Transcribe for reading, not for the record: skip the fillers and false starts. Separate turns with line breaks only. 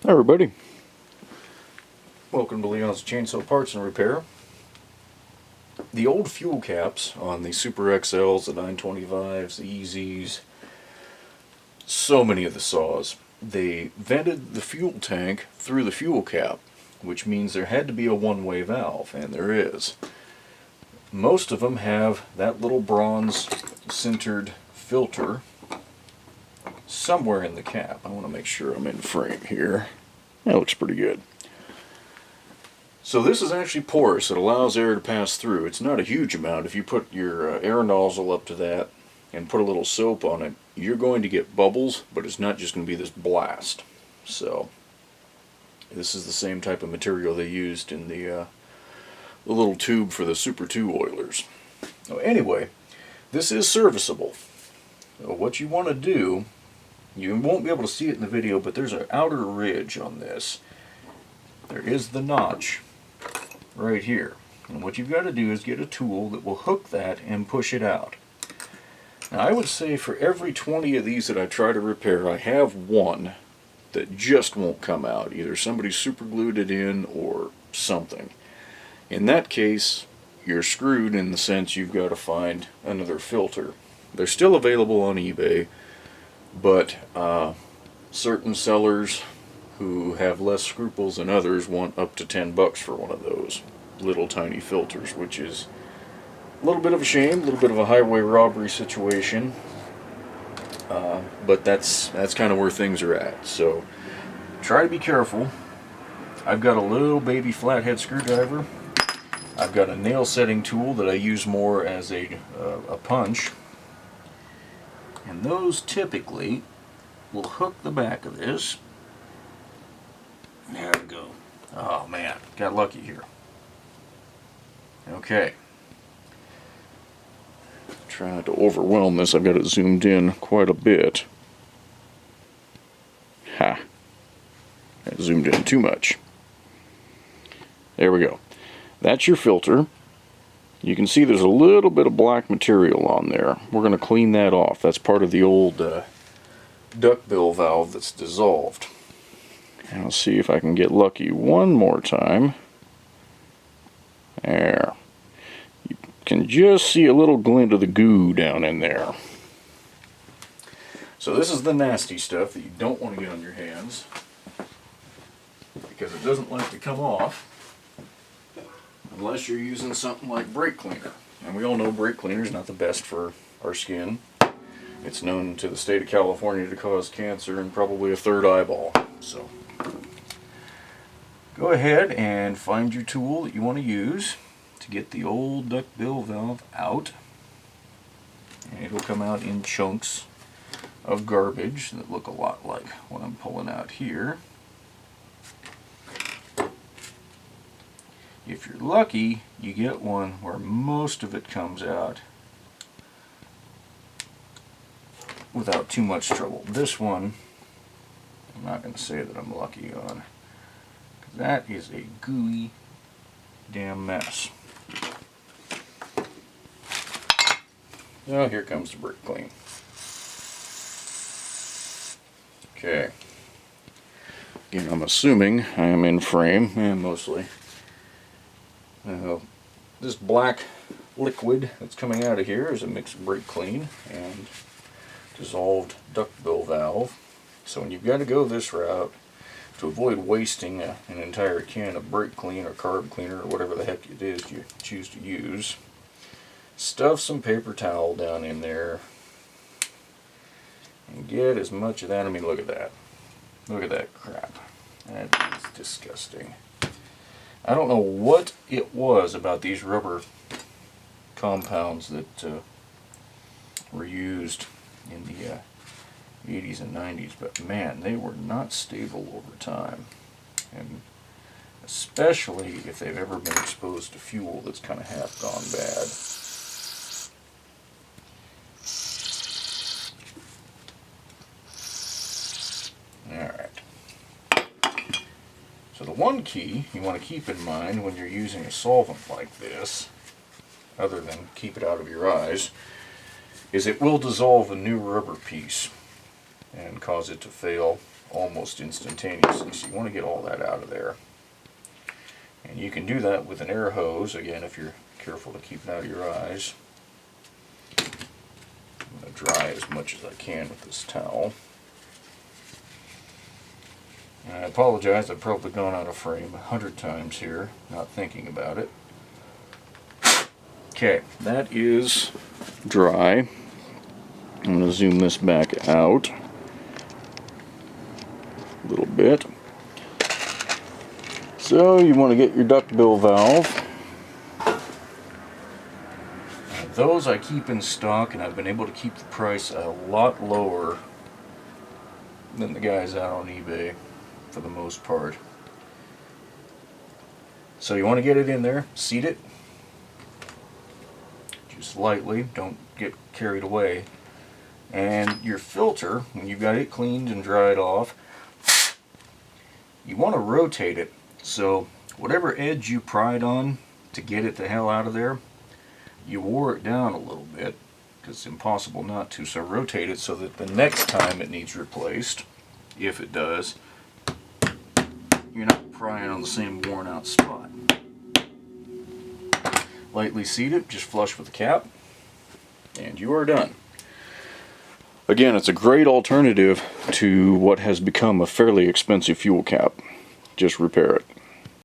Hi everybody, welcome to Leon's Chainsaw Parts and Repair. The old fuel caps on the Super XLs, the 925s, the EZs, so many of the saws, they vented the fuel tank through the fuel cap, which means there had to be a one-way valve, and there is. Most of them have that little bronze sintered filter somewhere in the cap. I want to make sure I'm in frame here. That looks pretty good. So this is actually porous. It allows air to pass through. It's not a huge amount. If you put your air nozzle up to that and put a little soap on it, you're going to get bubbles, but it's not just going to be this blast. So this is the same type of material they used in the little tube for the Super 2 oilers. So anyway, this is serviceable. So what you want to do, you won't be able to see it in the video, but there's an outer ridge on this. There is the notch right here. And what you've got to do is get a tool that will hook that and push it out. Now I would say for every 20 of these that I try to repair, I have one that just won't come out. Either somebody super glued it in or something. In that case, you're screwed in the sense you've got to find another filter. They're still available on eBay, but certain sellers who have less scruples than others want up to $10 for one of those little tiny filters, which is a little bit of a shame, a little bit of a highway robbery situation, but that's kind of where things are at. So try to be careful. I've got a little baby flathead screwdriver. I've got a nail setting tool that I use more as a punch, and those typically will hook the back of this. There we go. Oh man, got lucky here. Okay. Try not to overwhelm this. I've got it zoomed in quite a bit. Ha. I zoomed in too much. There we go. That's your filter. You can see there's a little bit of black material on there. We're going to clean that off. That's part of the old duckbill valve that's dissolved. And I'll see if I can get lucky one more time. There. You can just see a little glint of the goo down in there. So this is the nasty stuff that you don't want to get on your hands, because it doesn't like to come off unless you're using something like brake cleaner. And we all know brake cleaner is not the best for our skin. It's known to the state of California to cause cancer and probably a third eyeball. So go ahead and find your tool that you want to use to get the old duckbill valve out. And it'll come out in chunks of garbage that look a lot like what I'm pulling out here. If you're lucky, you get one where most of it comes out without too much trouble. This one, I'm not going to say that I'm lucky on. That is a gooey damn mess. Oh, here comes the brake clean. Okay. Again, I'm assuming I am in frame, and mostly. This black liquid that's coming out of here is a mix of brake clean and dissolved duckbill valve. So when you've got to go this route, to avoid wasting an entire can of brake clean or carb cleaner or whatever the heck it is you choose to use, stuff some paper towel down in there and get as much of that. I mean, look at that. Look at that crap. That is disgusting. I don't know what it was about these rubber compounds that were used in the 80s and 90s, but man, they were not stable over time, and especially if they've ever been exposed to fuel that's kind of half gone bad. Alright, so the one key you want to keep in mind when you're using a solvent like this, other than keep it out of your eyes, is it will dissolve a new rubber piece and cause it to fail almost instantaneously. So you want to get all that out of there. And you can do that with an air hose, again, if you're careful to keep it out of your eyes. I'm going to dry as much as I can with this towel. And I apologize, I've probably gone out of frame 100 times here, not thinking about it. Okay, that is dry. I'm going to zoom this back out a little bit. So you want to get your duckbill valve. Those I keep in stock, and I've been able to keep the price a lot lower than the guys out on eBay for the most part. So you want to get it in there, seat it, just lightly, don't get carried away. And your filter, when you've got it cleaned and dried off, you want to rotate it. So whatever edge you pried on to get it the hell out of there, you wore it down a little bit, because it's impossible not to. So rotate it so that the next time it needs replaced, if it does, you're not prying on the same worn out spot. Lightly seat it, just flush with the cap, and you are done. Again, it's a great alternative to what has become a fairly expensive fuel cap. Just repair it.